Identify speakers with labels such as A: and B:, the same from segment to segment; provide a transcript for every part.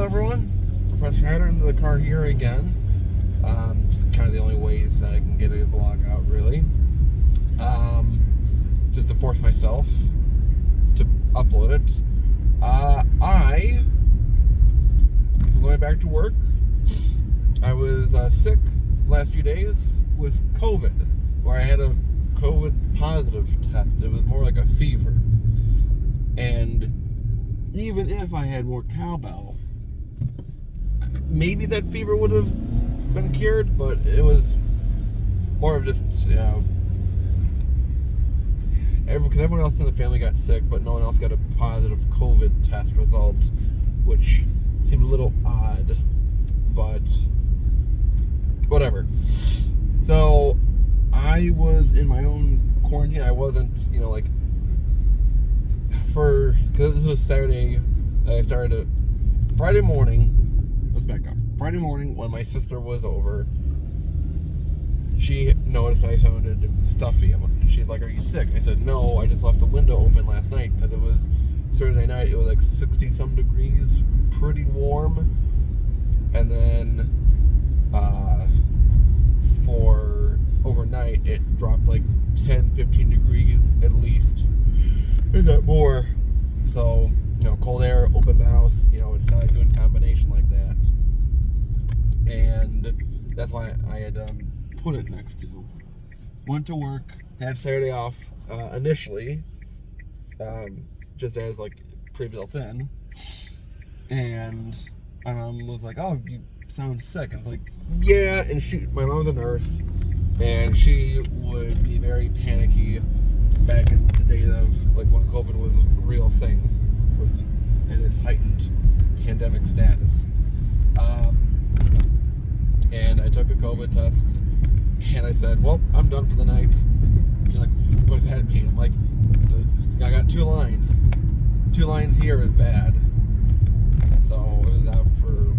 A: everyone? Professor Hatter in the car here again. Just kind of the only ways that I can get a vlog out, really. Just to force myself to upload it. I am going back to work. I was sick last few days with COVID, where I had a COVID positive test. It was more like a fever. And even if I had more cowbell, maybe that fever would have been cured, but it was more of just, because everyone else in the family got sick, but no one else got a positive COVID test result, which seemed a little odd, but whatever. So I was in my own quarantine. I wasn't, because this was Saturday, I started Friday morning. Let's back up. Friday morning, when my sister was over, she noticed I sounded stuffy. She's like, "Are you sick?" I said, "No, I just left the window open last night because it was Thursday night. It was like 60-some degrees, pretty warm." And then for overnight, it dropped like 10, 15 degrees at least, if not more. So, cold air, open house, it's not a good combination like that. And that's why I had put it next to. Went to work, had Saturday off initially, just as like pre-built in. And was like, "Oh, you sound sick." And I was like, "Yeah." And my mom's a nurse, and she would be very panicky back in the days of like when COVID was a real thing, in its heightened pandemic status. And I took a COVID test, and I said, "Well, I'm done for the night." She's like, "What does that mean?" I'm like, "I got 2 lines. 2 lines here is bad." So it was out for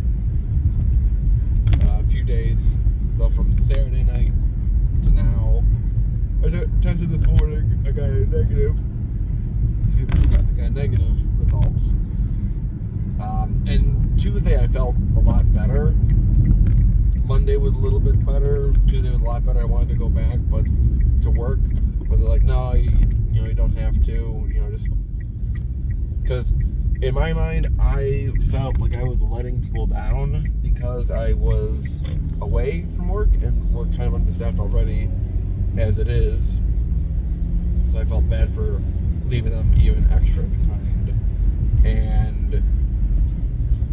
A: a few days. So from Saturday night to now, I tested this morning. I got a negative. I got negative results. And Tuesday I felt a lot better. Monday was a little bit better. Tuesday was a lot better. I wanted to go back, but to work. But they're like, "No, you don't have to. Just," because in my mind, I felt like I was letting people down because I was away from work, and we're kind of understaffed already as it is. So I felt bad for leaving them even extra behind. And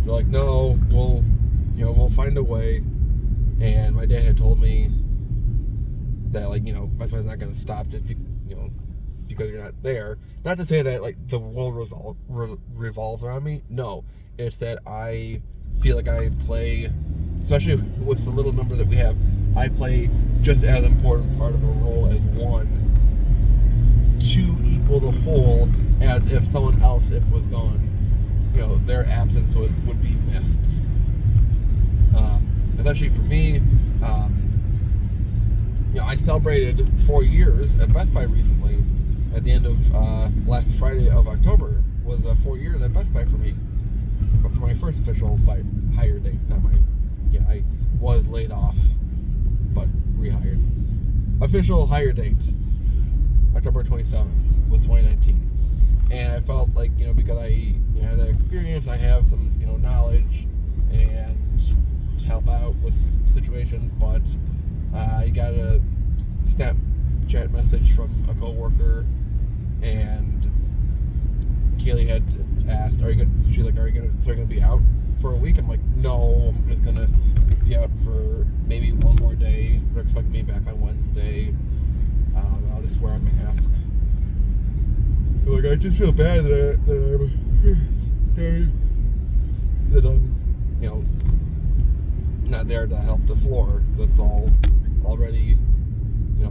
A: they're like, "No, we'll find a way." And my dad had told me that, that's why it's not going to stop just because you're not there. Not to say that the world revolves around me. No, it's that I feel like I play, especially with the little number that we have, I play just as important part of a role as one to equal the whole, as if someone else was gone, their absence would be missed. Especially for me, I celebrated 4 years at Best Buy recently. At the end of last Friday of October was 4 years at Best Buy for me. For my first official hire date. I was laid off, but rehired. Official hire date, October 27th, was 2019. And I felt like, because I had that experience, I have some, knowledge and to help out with situations, but I got a Snapchat message from a coworker, and Kaylee had asked, "Are you gonna be out for a week?" I'm like, "No, I'm just gonna be out for maybe one more day. They're expecting me back on Wednesday. I'll just wear a mask." I just feel bad that I'm not there to help the floor, because it's all already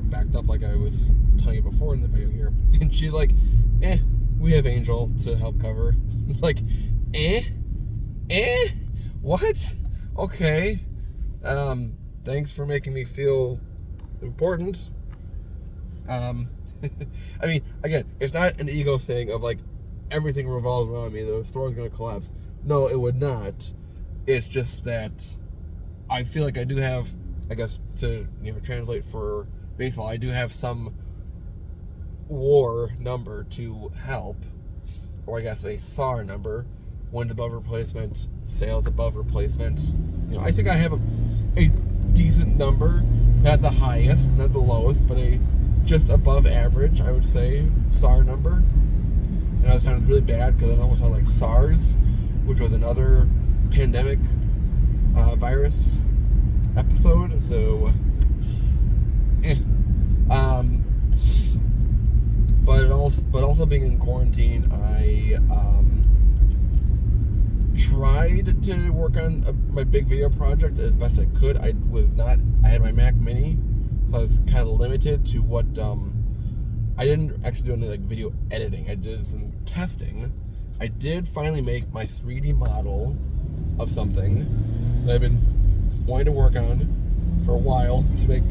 A: backed up, like I was telling you before in the video here. And she's like, "We have Angel to help cover." It's like, what? Okay. Thanks for making me feel important. I mean, again, it's not an ego thing of everything revolves around me, the store's gonna collapse. No, it would not. It's just that I feel like I do have, I guess, to translate for baseball, I do have some WAR number to help, or I guess a SAR number, wins above replacement, sales above replacement. I think I have a decent number, not the highest, not the lowest, but a just above average, I would say, SAR number. And that sounds really bad because it almost sounds like SARS, which was another pandemic virus episode. So, but also being in quarantine, I tried to work on my big video project as best I could. I had my Mac Mini, so I was kind of limited to what. I didn't actually do any like video editing. I did some testing. I did finally make my 3D model of something that I've been wanting to work on for a while to make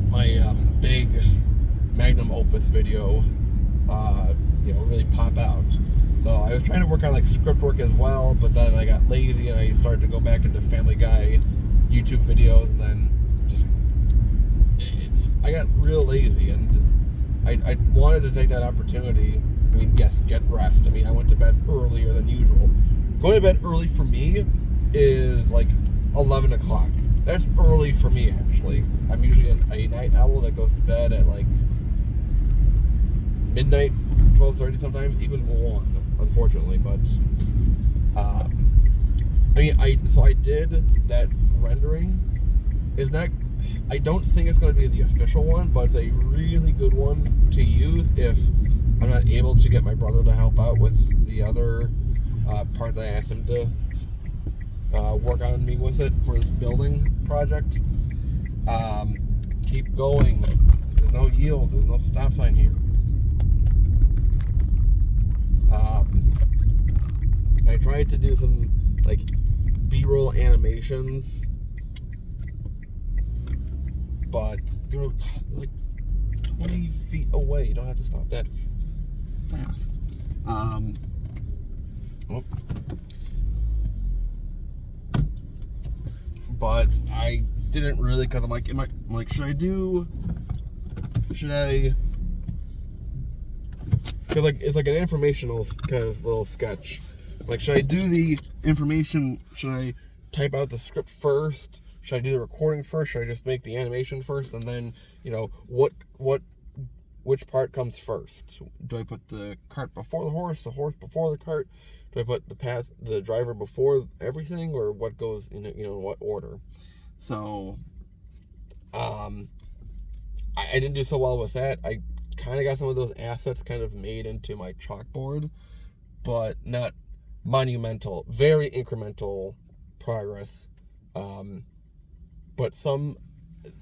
A: my big magnum opus video, really pop out. So I was trying to work on like script work as well, but then I got lazy and I started to go back into Family Guy YouTube videos, and then I got real lazy, and I wanted to take that opportunity. I mean, yes, get rest. I mean, I went to bed earlier than usual. Going to bed early for me is like 11 o'clock. That's early for me, actually. I'm usually a night owl that goes to bed at like midnight, 12:30 sometimes, even 1, unfortunately. But, I did that rendering. I don't think it's going to be the official one, but it's a really good one to use if I'm not able to get my brother to help out with the other part that I asked him to work on me with it for this building project. Keep going. There's no yield. There's no stop sign here. I tried to do some like B-roll animations, but they're like 20 feet away. You don't have to stop that fast. But I didn't really, because I'm like, should I? Because like it's like an informational kind of little sketch. Like, should I do the information? Should I type out the script first? Should I do the recording first? Should I just make the animation first, and then which part comes first? Do I put the cart before the horse before the cart? Do I put the driver before everything, or what goes in what order? So, I didn't do so well with that. I kind of got some of those assets kind of made into my chalkboard, but not monumental, very incremental progress. But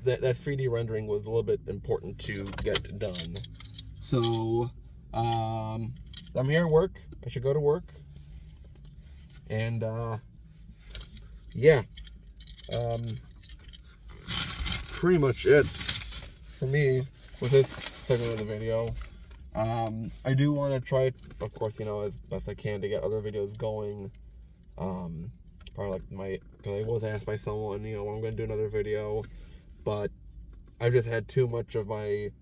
A: that 3D rendering was a little bit important to get done. So, I'm here at work. I should go to work. And, pretty much it for me with this segment of the video. I do want to try, of course, as best I can to get other videos going. Probably like because I was asked by someone, when I'm going to do another video, but I've just had too much of my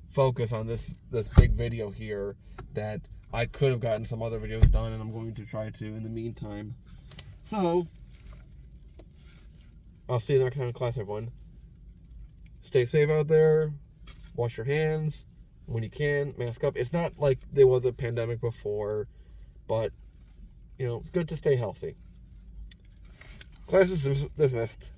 A: focus on this big video here that I could have gotten some other videos done, and I'm going to try to in the meantime. So, I'll see you next time in class, everyone. Stay safe out there. Wash your hands when you can. Mask up. It's not like there was a pandemic before, but, it's good to stay healthy. Class is dismissed.